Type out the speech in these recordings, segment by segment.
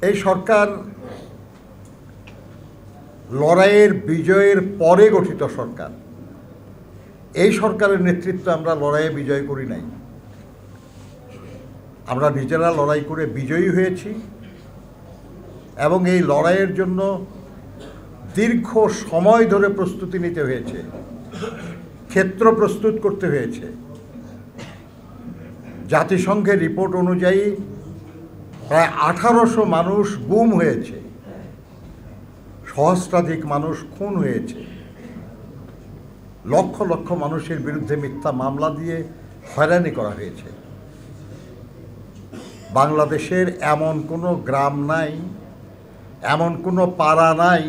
এই সরকার লড়াইয়ের বিজয়ের পরে গঠিত সরকার। এই সরকারের নেতৃত্বে আমরা লড়াইয়ে বিজয় করি নাই, আমরা নিজেরা লড়াই করে বিজয়ী হয়েছি এবং এই লড়াইয়ের জন্য দীর্ঘ সময় ধরে প্রস্তুতি নিতে হয়েছে, ক্ষেত্র প্রস্তুত করতে হয়েছে। জাতিসংঘের রিপোর্ট অনুযায়ী প্রায় 1800 মানুষ গুম হয়েছে, সহস্রাধিক মানুষ খুন হয়েছে, লক্ষ লক্ষ মানুষের বিরুদ্ধে মিথ্যা মামলা দিয়ে হয়রানি করা হয়েছে। বাংলাদেশের এমন কোনো গ্রাম নাই, এমন কোনো পাড়া নাই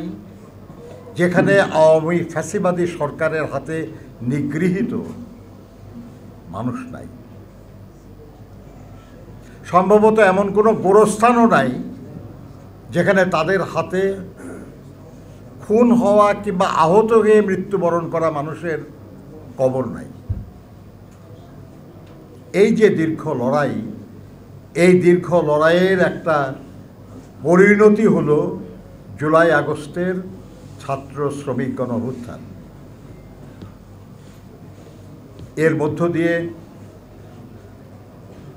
যেখানে আওয়ামী ফ্যাসিবাদী সরকারের হাতে নিগৃহীত মানুষ নাই। সম্ভবত এমন কোনো গোরস্থানও নাই যেখানে তাদের হাতে খুন হওয়া কিংবা আহত হয়ে মৃত্যুবরণ করা মানুষের কবর নাই। এই যে দীর্ঘ লড়াই, এই দীর্ঘ লড়াইয়ের একটা পরিণতি হলো জুলাই আগস্টের ছাত্র শ্রমিক গণ অভ্যুত্থান। এর মধ্য দিয়ে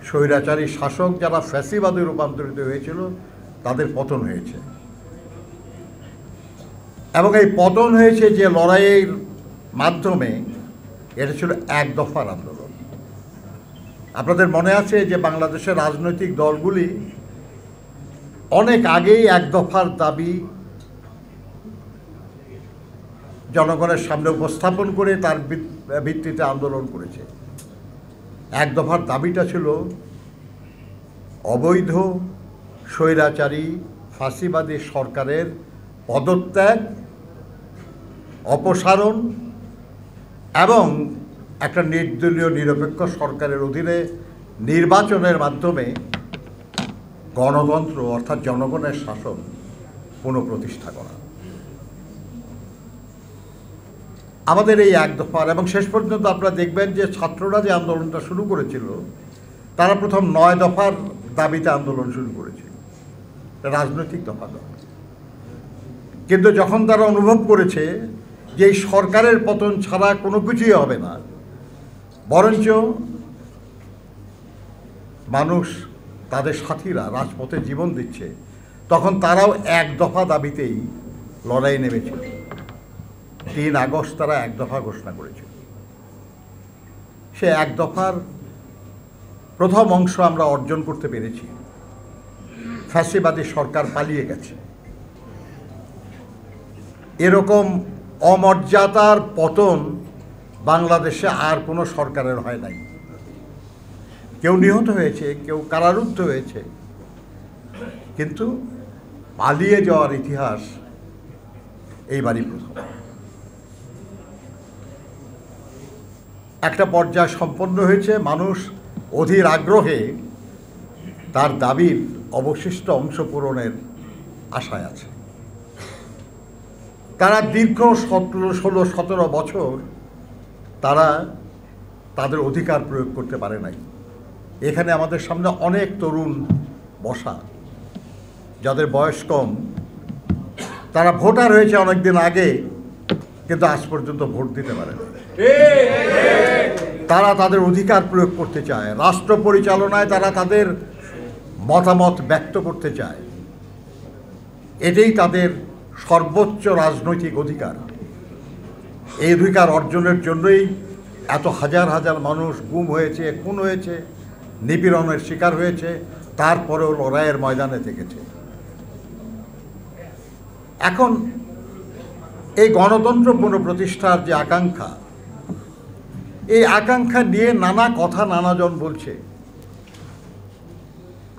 স্বৈরাচারী শাসক যারা ফ্যাসিবাদে রূপান্তরিত হয়েছিল তাদের পতন হয়েছে, এবং এই পতন হয়েছে যে লড়াইয়ের মাধ্যমে, এটা ছিল এক দফার আন্দোলন। আপনাদের মনে আছে যে বাংলাদেশের রাজনৈতিক দলগুলি অনেক আগেই এক দফার দাবি জনগণের সামনে উপস্থাপন করে তার ভিত্তিতে আন্দোলন করেছে। এক দফার দাবিটা ছিল অবৈধ স্বৈরাচারী ফাঁসিবাদী সরকারের পদত্যাগ, অপসারণ এবং একটা নির্দলীয় নিরপেক্ষ সরকারের অধীনে নির্বাচনের মাধ্যমে গণতন্ত্র অর্থাৎ জনগণের শাসন পুনঃপ্রতিষ্ঠা করা। আমাদের এই এক দফার, এবং শেষ পর্যন্ত আপনারা দেখবেন যে ছাত্ররা যে আন্দোলনটা শুরু করেছিল তারা প্রথম 9 দফার দাবিতে আন্দোলন শুরু করেছিল, রাজনৈতিক দফা। কিন্তু যখন তারা অনুভব করেছে যে এই সরকারের পতন ছাড়া কোনো কিছুই হবে না, বরঞ্চ মানুষ তাদের সাথীরা রাজপথে জীবন দিচ্ছে, তখন তারাও এক দফা দাবিতেই লড়াই নেমেছিল। 3 আগস্ট তারা এক দফা ঘোষণা করেছিল। সে এক দফার প্রথম অংশ আমরা অর্জন করতে পেরেছি। ফ্যাসিবাদী সরকার পালিয়ে গেছে। এরকম অমর্যাদার পতন বাংলাদেশে আর কোনো সরকারের হয় নাই। কেউ নিহত হয়েছে, কেউ কারারুদ্ধ হয়েছে, কিন্তু পালিয়ে যাওয়ার ইতিহাস এইবারই প্রথম। একটা পর্যায় সম্পন্ন হয়েছে, মানুষ অধীর আগ্রহে তার দাবির অবশিষ্ট অংশ পূরণের আশায় আছে। তারা দীর্ঘ 16-17 বছর তারা তাদের অধিকার প্রয়োগ করতে পারে নাই। এখানে আমাদের সামনে অনেক তরুণ বসা, যাদের বয়স কম, তারা ভোটার হয়েছে অনেক দিন আগে, কিন্তু আজ পর্যন্ত ভোট দিতে পারে না। তারা তাদের অধিকার প্রয়োগ করতে চায়, রাষ্ট্র পরিচালনায় তারা তাদের মতামত ব্যক্ত করতে চায়। এটাই তাদের সর্বোচ্চ রাজনৈতিক অধিকার। এই অধিকার অর্জনের জন্যই এত হাজার হাজার মানুষ গুম হয়েছে, খুন হয়েছে, নিপীড়নের শিকার হয়েছে, তারপরেও লড়াইয়ের ময়দানে থেকেছে। এখন এই গণতন্ত্র পুনঃপ্রতিষ্ঠার যে আকাঙ্ক্ষা, এই আকাঙ্ক্ষা নিয়ে নানা কথা নানাজন বলছে।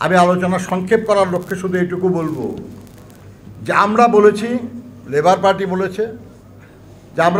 আমি আলোচনা সংক্ষেপ করার লক্ষ্যে শুধু এটুকু বলবো যে আমরা বলেছি, লেবার পার্টি বলেছে যে আমরা